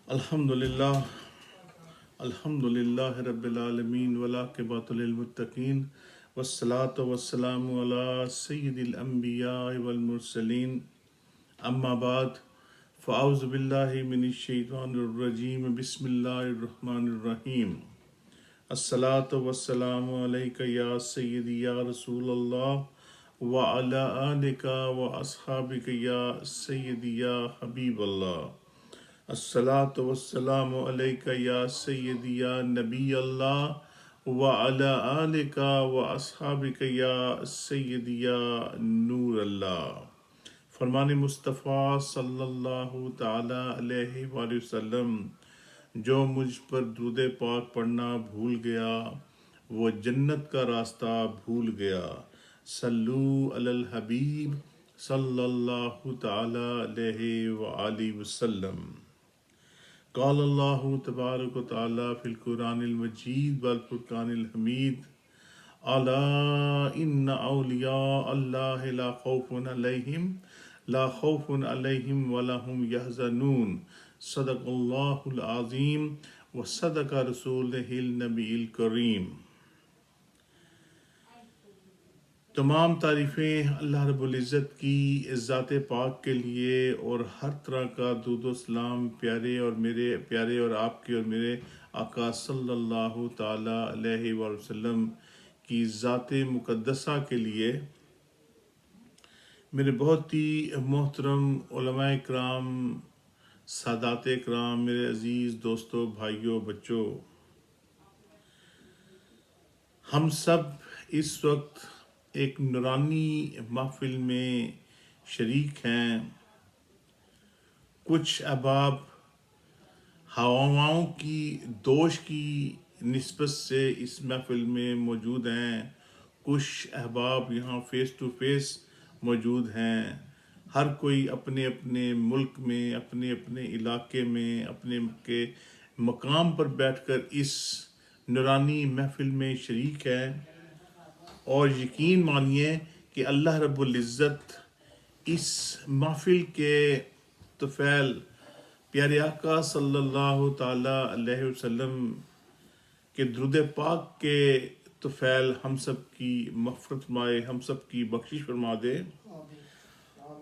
الحمد للہ رب العالمین والعاقبۃ للمتقین والصلاۃ والسلام علی سید الانبیاء والمرسلین اما بعد فاعوذ باللہ من الشیطان الرجیم بسم اللہ الرحمن الرحیم الصلاۃ والسلام علیک یا سیدی یا رسول اللہ وعلی آلک واصحابک یا سیدی یا حبیب اللہ الصلاۃ والسلام علیک یا سیدی یا نبی اللہ وعلی آلک واصحابک یا سیدی یا نور اللہ۔ فرمان مصطفیٰ صلی اللہ تعالی علیہ وآلہ وسلم، جو مجھ پر درود پاک پڑھنا بھول گیا وہ جنت کا راستہ بھول گیا۔ صلو علی الحبیب صلی اللہ تعالی علیہ وآلہ وسلم۔ قال اللہ تبارک و تعالی فی القرآن المجید والفرقان الحمید، الا ان اولیاء اللہ لا خوف علیہم ولا هم یحزنون۔ صدق اللہ العظیم و صدق رسولہ النبی الکریم۔ تمام تعریفیں اللہ رب العزت کی ذات پاک کے لیے، اور ہر طرح کا درود و سلام پیارے اور آپ کے اور میرے آقا صلی اللہ تعالی علیہ وآلہ وسلم کی ذات مقدسہ کے لیے۔ میرے بہت ہی محترم علماء کرام، سادات کرام، میرے عزیز دوستوں، بھائیوں، بچوں، ہم سب اس وقت ایک نورانی محفل میں شریک ہیں۔ کچھ احباب ہواؤں کی دوش کی نسبت سے اس محفل میں موجود ہیں، کچھ احباب یہاں فیس ٹو فیس موجود ہیں۔ ہر کوئی اپنے اپنے ملک میں، اپنے اپنے علاقے میں، اپنے کے مقام پر بیٹھ کر اس نورانی محفل میں شریک ہے، اور یقین مانیے کہ اللہ رب العزت اس محفل کے طفیل پیارے آقا صلی اللہ تعالی علیہ وسلم کے درود پاک کے طفیل ہم سب کی مغفرت فرمائے، ہم سب کی بخشش فرما دے۔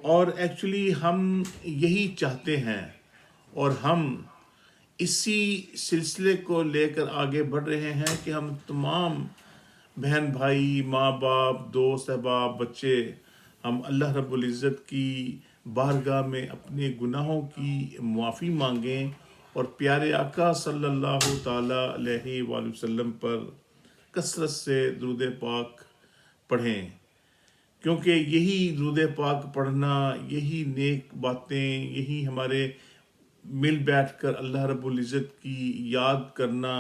اور ایکچولی ہم یہی چاہتے ہیں، اور ہم اسی سلسلے کو لے کر آگے بڑھ رہے ہیں کہ ہم تمام بہن بھائی، ماں باپ، دوست احباب، بچے، ہم اللہ رب العزت کی بارگاہ میں اپنے گناہوں کی معافی مانگیں، اور پیارے آقا صلی اللہ تعالی علیہ وآلہ وسلم پر کثرت سے درود پاک پڑھیں، کیونکہ یہی درود پاک پڑھنا، یہی نیک باتیں، یہی ہمارے مل بیٹھ کر اللہ رب العزت کی یاد کرنا،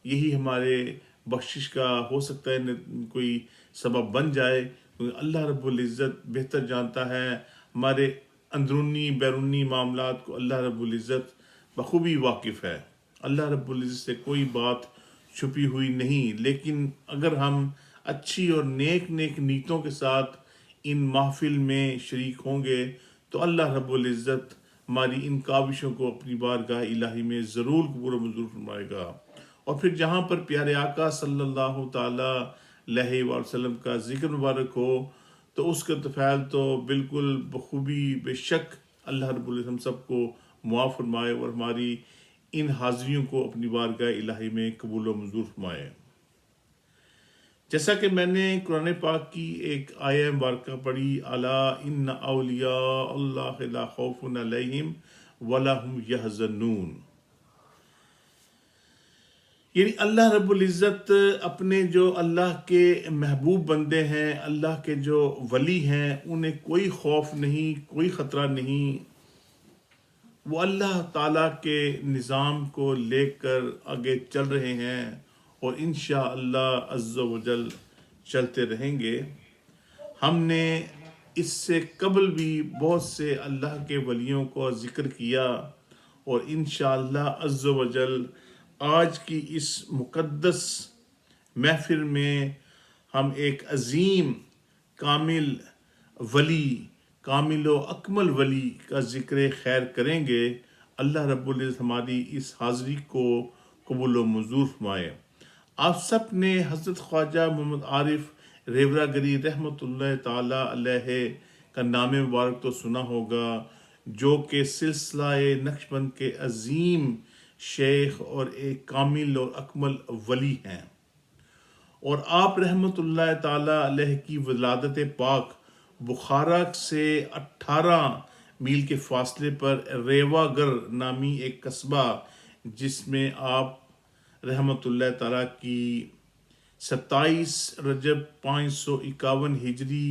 یہی ہمارے بخشش کا ہو سکتا ہے کوئی سبب بن جائے، کیونکہ اللہ رب العزت بہتر جانتا ہے ہمارے اندرونی بیرونی معاملات کو۔ اللہ رب العزت بخوبی واقف ہے، اللہ رب العزت سے کوئی بات چھپی ہوئی نہیں۔ لیکن اگر ہم اچھی اور نیک نیتوں کے ساتھ ان محفل میں شریک ہوں گے تو اللہ رب العزت ہماری ان کاوشوں کو اپنی بارگاہ الہی میں ضرور قبول و منظور فرمائے گا۔ اور پھر جہاں پر پیارے آقا صلی اللہ تعالی علیہ وآلہ وسلم کا ذکر مبارک ہو تو اس کا طفیل تو بالکل بخوبی بے شک اللہ رب العزت ہم سب کو معاف فرمائے، اور ہماری ان حاضریوں کو اپنی بارگاہ الہی میں قبول و منظور فرمائے۔ جیسا کہ میں نے قرآن پاک کی ایک آیہ مبارکہ پڑھی، الا ان اولیاء اللہ لا خوف علیہم ولا هم یحزنون، یعنی اللہ رب العزت اپنے جو اللہ کے محبوب بندے ہیں، اللہ کے جو ولی ہیں، انہیں کوئی خوف نہیں، کوئی خطرہ نہیں۔ وہ اللہ تعالیٰ کے نظام کو لے کر آگے چل رہے ہیں، اور انشاءاللہ عز و جل چلتے رہیں گے۔ ہم نے اس سے قبل بھی بہت سے اللہ کے ولیوں کو ذکر کیا، اور انشاءاللہ عز و جل آج کی اس مقدس محفل میں ہم ایک عظیم کامل ولی، کامل و اکمل ولی کا ذکر خیر کریں گے۔ اللہ رب العزت ہماری اس حاضری کو قبول و منظور فرمائے۔ آپ سب نے حضرت خواجہ محمد عارف ریورا گری رحمۃ اللہ تعالی علیہ کا نام مبارک تو سنا ہوگا، جو کہ سلسلہ نقشبند کے عظیم شیخ اور ایک کامل اور اکمل ولی ہیں، اور آپ رحمۃ اللہ تعالی علیہ کی ولادت پاک بخارا سے 18 میل کے فاصلے پر ریوا گر نامی ایک قصبہ، جس میں آپ رحمۃ اللہ تعالیٰ کی 27 رجب 551 ہجری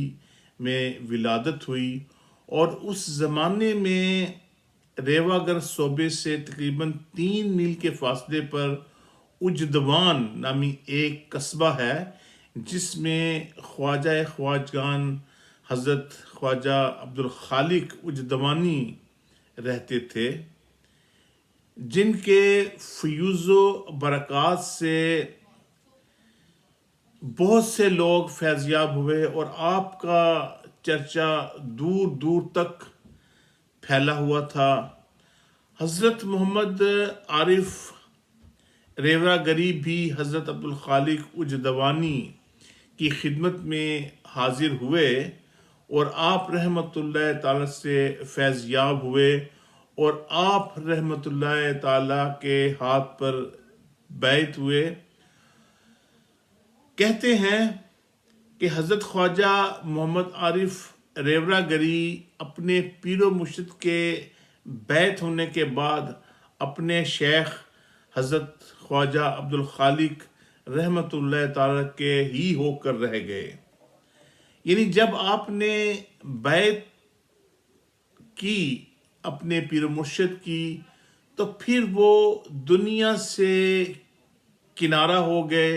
میں ولادت ہوئی، اور اس زمانے میں ریوا گر صوبے سے تقریباً 3 میل کے فاصلے پر اجدوان نامی ایک قصبہ ہے، جس میں خواجہ خواجگان حضرت خواجہ عبدالخالق اجدوانی رہتے تھے، جن کے فیوز و برکات سے بہت سے لوگ فیض یاب ہوئے، اور آپ کا چرچا دور دور تک پھیلا ہوا تھا۔ حضرت محمد عارف ریورا گری بھی حضرت عبدالخالق اجدوانی کی خدمت میں حاضر ہوئے، اور آپ رحمۃ اللہ تعالی سے فیض یاب ہوئے، اور آپ رحمۃ اللہ تعالی کے ہاتھ پر بیعت ہوئے۔ کہتے ہیں کہ حضرت خواجہ محمد عارف ریورا گری اپنے پیر و مرشد کے بیعت ہونے کے بعد اپنے شیخ حضرت خواجہ عبدالخالق رحمۃ اللہ تعالی کے ہی ہو کر رہ گئے، یعنی جب آپ نے بیعت کی اپنے پیر و مرشد کی، تو پھر وہ دنیا سے کنارہ ہو گئے،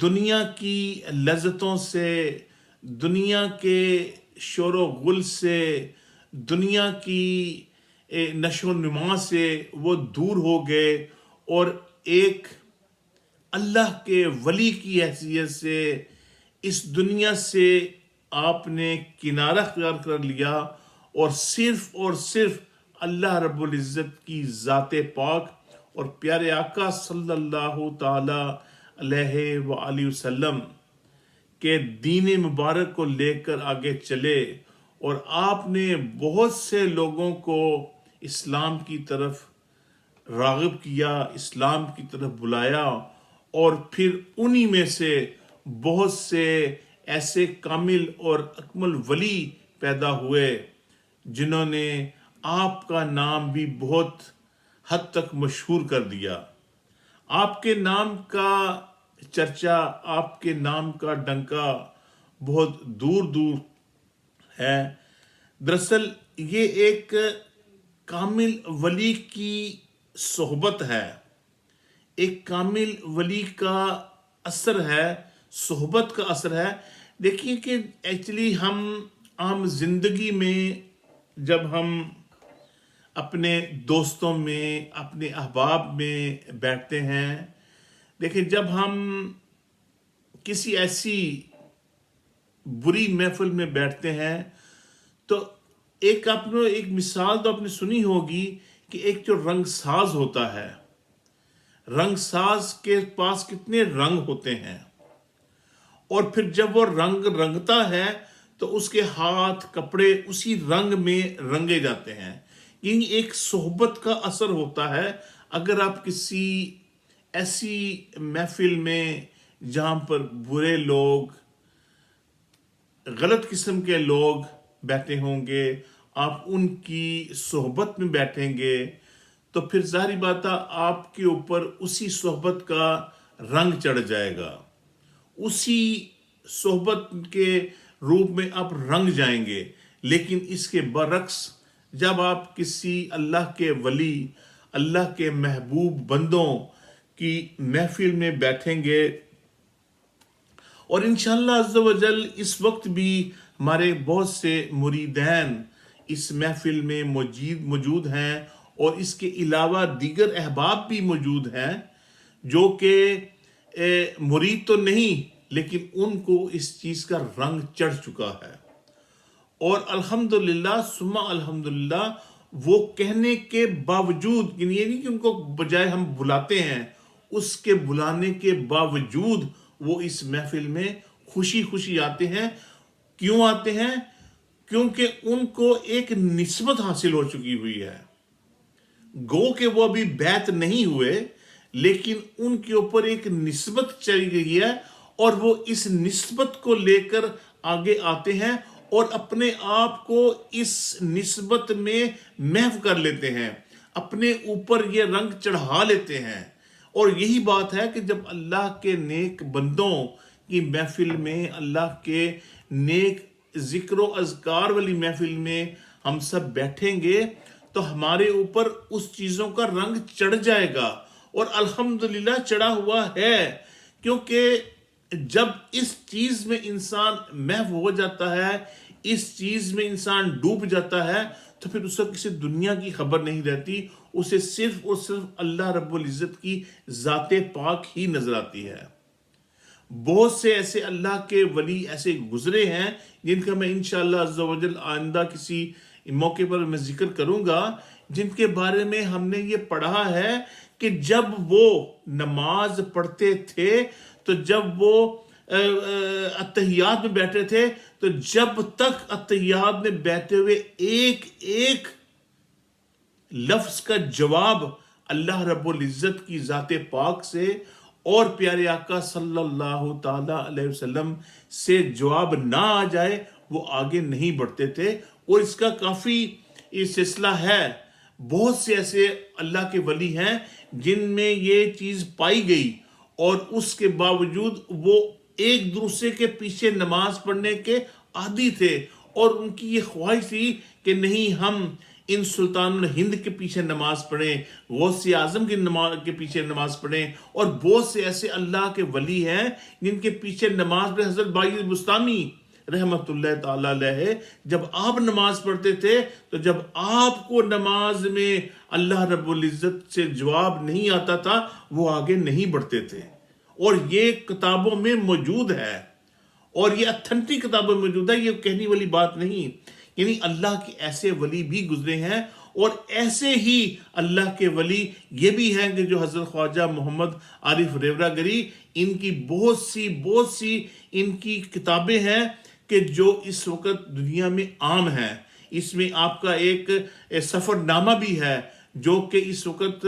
دنیا کی لذتوں سے، دنیا کے شور و غل سے، دنیا کی نشو و نما سے وہ دور ہو گئے، اور ایک اللہ کے ولی کی حیثیت سے اس دنیا سے آپ نے کنارہ اختیار کر لیا، اور صرف اللہ رب العزت کی ذات پاک اور پیارے آقا صلی اللہ تعالی علیہ وآلہ وسلم کے دین مبارک کو لے کر آگے چلے، اور آپ نے بہت سے لوگوں کو اسلام کی طرف راغب کیا، اسلام کی طرف بلایا، اور پھر انہی میں سے بہت سے ایسے کامل اور اکمل ولی پیدا ہوئے، جنہوں نے آپ کا نام بھی بہت حد تک مشہور کر دیا۔ آپ کے نام کا چرچا، آپ کے نام کا ڈنکا بہت دور دور ہے۔ دراصل یہ ایک کامل ولی کی صحبت ہے، ایک کامل ولی کا اثر ہے، صحبت کا اثر ہے۔ دیکھیے کہ ایکچولی ہم عام زندگی میں جب ہم اپنے دوستوں میں، اپنے احباب میں بیٹھتے ہیں، دیکھیں جب ہم کسی ایسی بری محفل میں بیٹھتے ہیں، تو ایک مثال تو آپ نے سنی ہوگی کہ ایک جو رنگ ساز ہوتا ہے، رنگ ساز کے پاس کتنے رنگ ہوتے ہیں، اور پھر جب وہ رنگ رنگتا ہے تو اس کے ہاتھ کپڑے اسی رنگ میں رنگے جاتے ہیں۔ یہ ایک صحبت کا اثر ہوتا ہے۔ اگر آپ کسی ایسی محفل میں جہاں پر برے لوگ، غلط قسم کے لوگ بیٹھے ہوں گے، آپ ان کی صحبت میں بیٹھیں گے، تو پھر ظاہری بات ہے آپ کے اوپر اسی صحبت کا رنگ چڑھ جائے گا، اسی صحبت کے روپ میں آپ رنگ جائیں گے۔ لیکن اس کے برعکس جب آپ کسی اللہ کے ولی، اللہ کے محبوب بندوں کی محفل میں بیٹھیں گے، اور انشاءاللہ عز و جل اس وقت بھی ہمارے بہت سے مریدین اس محفل میں موجود ہیں، اور اس کے علاوہ دیگر احباب بھی موجود ہیں جو کہ مرید تو نہیں، لیکن ان کو اس چیز کا رنگ چڑھ چکا ہے، اور الحمدللہ ثم الحمدللہ وہ کہنے کے باوجود، یعنی یہ نہیں کہ ان کو بجائے ہم بلاتے ہیں، اس کے بلانے کے باوجود وہ اس محفل میں خوشی خوشی آتے ہیں. کیوں آتے ہیں؟ کیونکہ ان کو ایک نسبت حاصل ہو چکی ہوئی ہے. گو کہ وہ ابھی بیعت نہیں ہوئے، لیکن ان کے اوپر ایک نسبت چلی گئی ہے، اور وہ اس نسبت کو لے کر آگے آتے ہیں اور اپنے آپ کو اس نسبت میں محو کر لیتے ہیں، اپنے اوپر یہ رنگ چڑھا لیتے ہیں. اور یہی بات ہے کہ جب اللہ کے نیک بندوں کی محفل میں، اللہ کے نیک ذکر و اذکار والی محفل میں ہم سب بیٹھیں گے تو ہمارے اوپر اس چیزوں کا رنگ چڑھ جائے گا، اور الحمدللہ چڑھا ہوا ہے. کیونکہ جب اس چیز میں انسان محو ہو جاتا ہے، اس چیز میں انسان ڈوب جاتا ہے، تو پھر اس کو کسی دنیا کی خبر نہیں رہتی، اسے صرف اور صرف اللہ رب العزت کی ذات پاک ہی نظر آتی ہے. بہت سے ایسے اللہ کے ولی ایسے گزرے ہیں جن کا میں انشاءاللہ عز و جل آئندہ کسی موقع پر میں ذکر کروں گا، جن کے بارے میں ہم نے یہ پڑھا ہے کہ جب وہ نماز پڑھتے تھے، تو جب وہ اتحیات میں بیٹھے تھے، تو جب تک اتحیات میں بیٹھے ہوئے ایک ایک لفظ کا جواب اللہ رب العزت کی ذات پاک سے اور پیارے آقا صلی اللہ تعالی علیہ وسلم سے جواب نہ آ جائے، وہ آگے نہیں بڑھتے تھے. اور اس کا کافی یہ سلسلہ ہے. بہت سے ایسے اللہ کے ولی ہیں جن میں یہ چیز پائی گئی، اور اس کے باوجود وہ ایک دوسرے کے پیچھے نماز پڑھنے کے عادی تھے، اور ان کی یہ خواہش تھی کہ نہیں، ہم ان سلطان الہند کے پیچھے نماز پڑھیں، غوث اعظم کے پیچھے نماز پڑھیں. اور بہت سے ایسے اللہ کے ولی ہیں جن کے پیچھے نماز پڑھیں. حضرت بائی بستامی رحمت اللہ تعالی علیہ، جب آپ نماز پڑھتے تھے تو جب آپ کو نماز میں اللہ رب العزت سے جواب نہیں آتا تھا، وہ آگے نہیں بڑھتے تھے. اور یہ کتابوں میں موجود ہے، اور یہ اتھنٹک کتابوں میں موجود ہے، یہ کہنے والی بات نہیں. یعنی اللہ کے ایسے ولی بھی گزرے ہیں، اور ایسے ہی اللہ کے ولی یہ بھی ہیں کہ جو حضرت خواجہ محمد عارف ریورہ گری، ان کی بہت سی ان کی کتابیں ہیں کہ جو اس وقت دنیا میں عام ہیں. اس میں آپ کا ایک سفر نامہ بھی ہے جو کہ اس وقت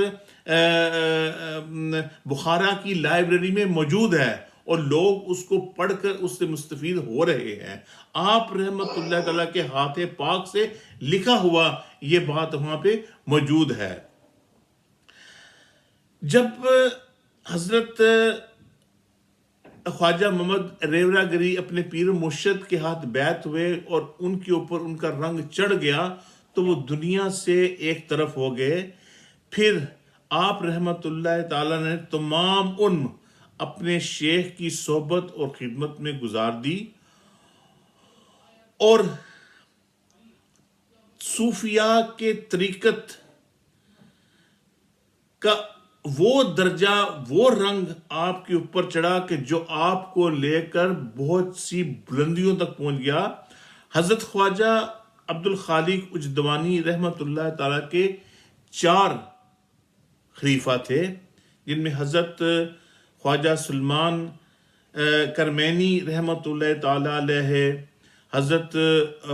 بخارا کی لائبریری میں موجود ہے، اور لوگ اس کو پڑھ کر اس سے مستفید ہو رہے ہیں. آپ رحمت اللہ تعالیٰ کے ہاتھ پاک سے لکھا ہوا یہ بات وہاں پہ موجود ہے. جب حضرت خواجہ محمد ریورہ گری اپنے پیر مرشد کے ہاتھ بیعت ہوئے اور ان کے اوپر ان کا رنگ چڑھ گیا، تو وہ دنیا سے ایک طرف ہو گئے. پھر آپ رحمت اللہ تعالیٰ نے تمام عمر اپنے شیخ کی صحبت اور خدمت میں گزار دی، اور صوفیاء کے طریقت کا وہ درجہ، وہ رنگ آپ کے اوپر چڑھا کہ جو آپ کو لے کر بہت سی بلندیوں تک پہنچ گیا. حضرت خواجہ عبد الخالق اجدوانی رحمت اللہ تعالیٰ کے 4 خلیفہ تھے، جن میں حضرت خواجہ سلمان کرمینی رحمت اللہ تعالیٰ علیہ، حضرت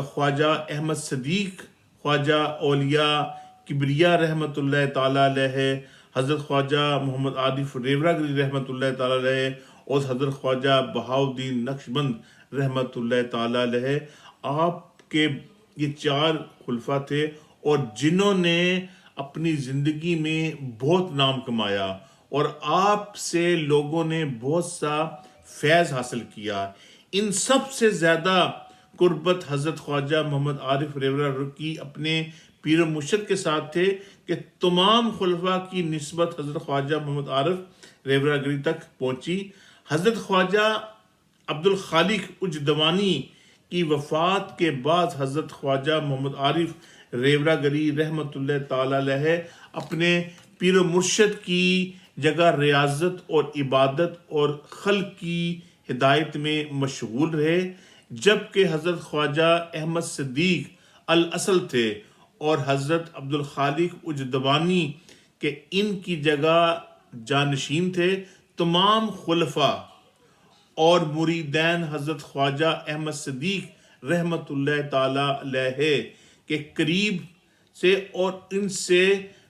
خواجہ احمد صدیق خواجہ اولیاء کبریہ رحمت اللہ تعالیٰ علیہ، حضرت خواجہ محمد عارف ریورہ گری رحمت اللہ تعالیٰ علیہ، اور حضرت خواجہ بہاؤالدین نقشبند رحمت اللہ تعالیٰ علیہ. آپ کے یہ 4 خلفاء تھے، اور جنہوں نے اپنی زندگی میں بہت نام کمایا، اور آپ سے لوگوں نے بہت سا فیض حاصل کیا. ان سب سے زیادہ قربت حضرت خواجہ محمد عارف ریورہ کی اپنے پیر و مرشد کے ساتھ تھے کہ تمام خلفاء کی نسبت حضرت خواجہ محمد عارف ریورہ گری تک پہنچی. حضرت خواجہ عبد الخالق اجدوانی کی وفات کے بعد حضرت خواجہ محمد عارف ریورہ گری رحمت اللہ تعالی علیہ اپنے پیر و مرشد کی جگہ ریاضت اور عبادت اور خلق کی ہدایت میں مشغول رہے، جبکہ حضرت خواجہ احمد صدیق الاصل تھے، اور حضرت عبد الخالق اجدبانی کہ ان کی جگہ جانشین تھے تمام خلفاء اور مریدین حضرت خواجہ احمد صدیق رحمت اللہ تعالی علیہ کے قریب سے اور ان سے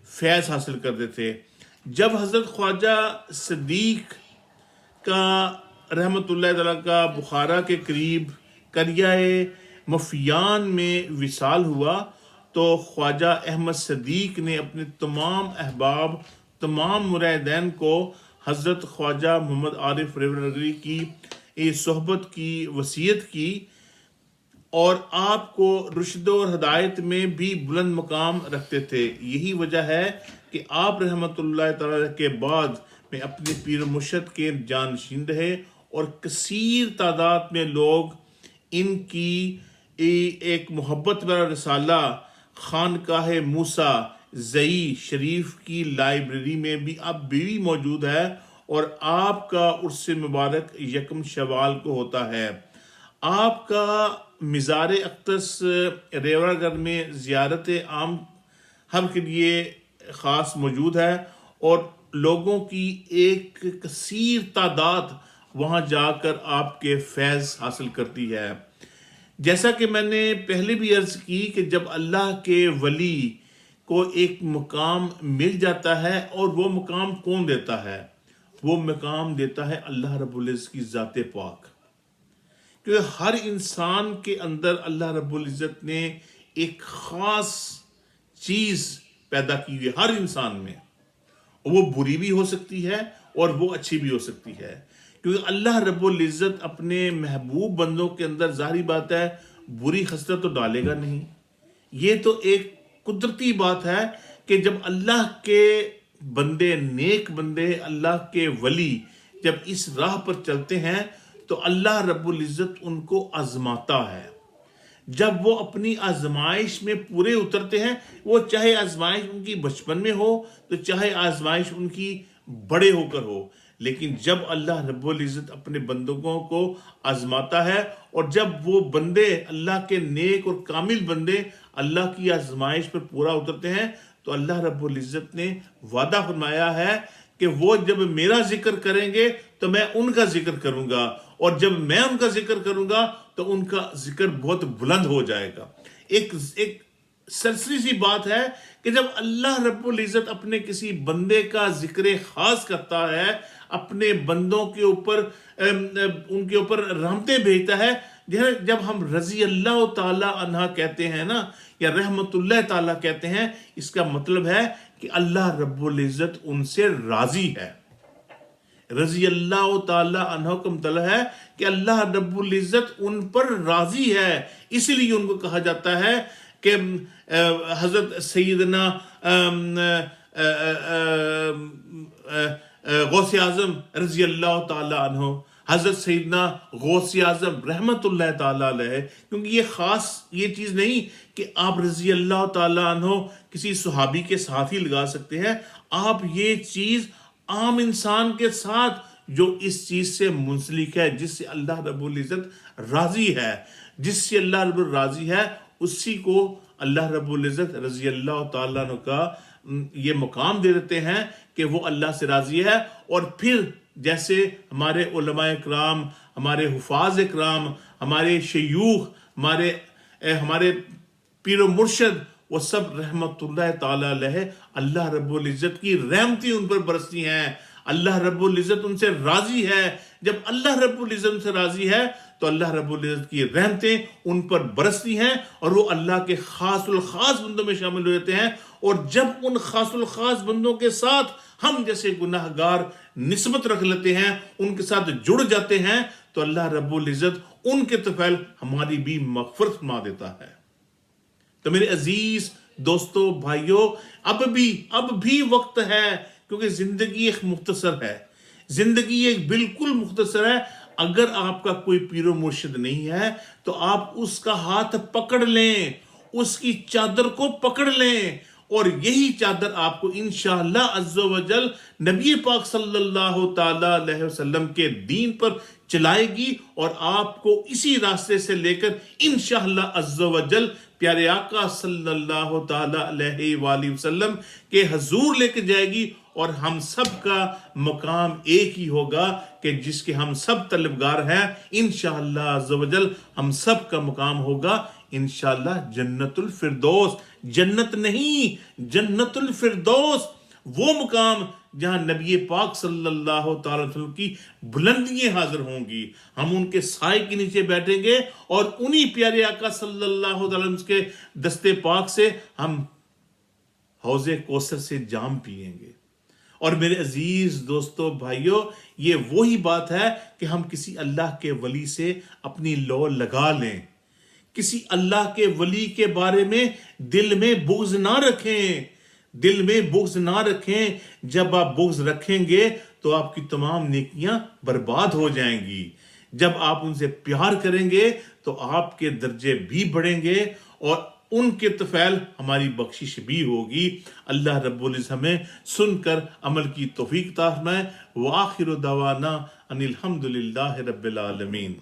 فیض حاصل کرتے تھے۔ جب حضرت خواجہ صدیق کا رحمت اللہ تعالیٰ کا بخارا کے قریب قریہ مفیان میں وصال ہوا تو خواجہ احمد صدیق نے اپنے تمام احباب تمام مریدین کو حضرت خواجہ محمد عارف ریونگری کی صحبت کی وصیت کی اور آپ کو رشد اور ہدایت میں بھی بلند مقام رکھتے تھے۔ یہی وجہ ہے کہ آپ رحمت اللہ تعالی کے بعد میں اپنے پیر و مرشد کے جانشین رہے اور کثیر تعداد میں لوگ ان کی ایک محبت برا رسالہ خانقاہ موسیٰ زئی شریف کی لائبریری میں بھی اب بھی موجود ہے اور آپ کا عرس مبارک یکم شوال کو ہوتا ہے۔ آپ کا مزار اقدس ریوڑا گڑھ میں زیارت عام ہم کے لیے خاص موجود ہے اور لوگوں کی ایک کثیر تعداد وہاں جا کر آپ کے فیض حاصل کرتی ہے۔ جیسا کہ میں نے پہلے بھی عرض کی کہ جب اللہ کے ولی کو ایک مقام مل جاتا ہے اور وہ مقام کون دیتا ہے؟ وہ مقام دیتا ہے اللہ رب العزت کی ذات پاک، کیونکہ ہر انسان کے اندر اللہ رب العزت نے ایک خاص چیز پیدا کی ہوئی ہے ہر انسان میں، وہ بری بھی ہو سکتی ہے اور وہ اچھی بھی ہو سکتی ہے، کیونکہ اللہ رب العزت اپنے محبوب بندوں کے اندر ظاہری بات ہے بری خصلت تو ڈالے گا نہیں۔ یہ تو ایک قدرتی بات ہے کہ جب اللہ کے بندے نیک بندے اللہ کے ولی جب اس راہ پر چلتے ہیں تو اللہ رب العزت ان کو آزماتا ہے۔ جب وہ اپنی آزمائش میں پورے اترتے ہیں، وہ چاہے آزمائش ان کی بچپن میں ہو تو چاہے آزمائش ان کی بڑے ہو کر ہو، لیکن جب اللہ رب العزت اپنے بندوں کو آزماتا ہے اور جب وہ بندے اللہ کے نیک اور کامل بندے اللہ کی آزمائش پر پورا اترتے ہیں تو اللہ رب العزت نے وعدہ فرمایا ہے کہ وہ جب میرا ذکر کریں گے تو میں ان کا ذکر کروں گا اور جب میں ان کا ذکر کروں گا تو ان کا ذکر بہت بلند ہو جائے گا۔ ایک سرسری سی بات ہے کہ جب اللہ رب العزت اپنے کسی بندے کا ذکر خاص کرتا ہے، اپنے بندوں کے اوپر ان کے اوپر رحمتیں بھیجتا ہے، جب ہم رضی اللہ تعالی عنہ کہتے ہیں نا یا رحمت اللہ تعالی کہتے ہیں، اس کا مطلب ہے کہ اللہ رب العزت ان سے راضی ہے۔ رضی اللہ تعالی عنہ کا مطلب ہے کہ اللہ رب العزت ان پر راضی ہے، اس لیے ان کو کہا جاتا ہے کہ حضرت سیدنا غوث اعظم رضی اللہ تعالی عنہ، حضرت سیدنا غوث اعظم رحمت اللہ تعالی علیہ، کیونکہ یہ خاص یہ چیز نہیں کہ آپ رضی اللہ تعالی عنہ کسی صحابی کے ساتھ ہی لگا سکتے ہیں، آپ یہ چیز عام انسان کے ساتھ جو اس چیز سے منسلک ہے، جس سے اللہ رب العزت راضی ہے، جس سے اللہ رب العزت راضی ہے، اسی کو اللہ رب العزت رضی اللہ تعالیٰ عنہ کا یہ مقام دے دیتے ہیں کہ وہ اللہ سے راضی ہے۔ اور پھر جیسے ہمارے علماء اکرام، ہمارے حفاظ اکرام، ہمارے شیوخ، ہمارے پیر و مرشد، وہ سب رحمت اللہ تعالیٰ علیہ، اللہ رب العزت کی رحمتیں ان پر برستی ہیں، اللہ رب العزت ان سے راضی ہے۔ جب اللہ رب العزت ان سے راضی ہے تو اللہ رب العزت کی رحمتیں ان پر برستی ہیں اور وہ اللہ کے خاص الخاص بندوں میں شامل ہو جاتے ہیں۔ اور جب ان خاص الخاص بندوں کے ساتھ ہم جیسے گناہ گار نسبت رکھ لیتے ہیں، ان کے ساتھ جڑ جاتے ہیں، تو اللہ رب العزت ان کے طفیل ہماری بھی مغفرت فرما دیتا ہے۔ تو میرے عزیز دوستو بھائیو، اب بھی وقت ہے، کیونکہ زندگی ایک مختصر ہے، زندگی ایک بالکل مختصر ہے۔ اگر آپ کا کوئی پیر و مرشد نہیں ہے تو آپ اس کا ہاتھ پکڑ لیں، اس کی چادر کو پکڑ لیں، اور یہی چادر آپ کو انشاءاللہ عز و جل نبی پاک صلی اللہ تعالی علیہ وسلم کے دین پر چلائے گی اور آپ کو اسی راستے سے لے کر انشاءاللہ عز و جل پیارے آقا صلی اللہ تعالی علیہ وآلہ وسلم کے حضور لے کے جائے گی، اور ہم سب کا مقام ایک ہی ہوگا کہ جس کے ہم سب طلبگار ہیں انشاءاللہ عز و جل ہم سب کا مقام ہوگا انشاءاللہ جنت الفردوس، جنت نہیں جنت الفردوس، وہ مقام جہاں نبی پاک صلی اللہ تعالی وسلم کی بلندیاں حاضر ہوں گی، ہم ان کے سائے کے نیچے بیٹھیں گے اور انہی پیارے آقا صلی اللہ تعالی وسلم کے دستے پاک سے ہم حوض کوثر سے جام پیئیں گے۔ اور میرے عزیز دوستو بھائیو، یہ وہی بات ہے کہ ہم کسی اللہ کے ولی سے اپنی لو لگا لیں، کسی اللہ کے ولی کے بارے میں دل میں بغض نہ رکھیں، دل میں بغض نہ رکھیں۔ جب آپ بغض رکھیں گے تو آپ کی تمام نیکیاں برباد ہو جائیں گی۔ جب آپ ان سے پیار کریں گے تو آپ کے درجے بھی بڑھیں گے اور ان کے طفیل ہماری بخشش بھی ہوگی۔ اللہ رب العزت ہمیں سن کر عمل کی توفیق عطا فرمائے۔ وآخر دعوانا ان الحمد للہ رب العالمین۔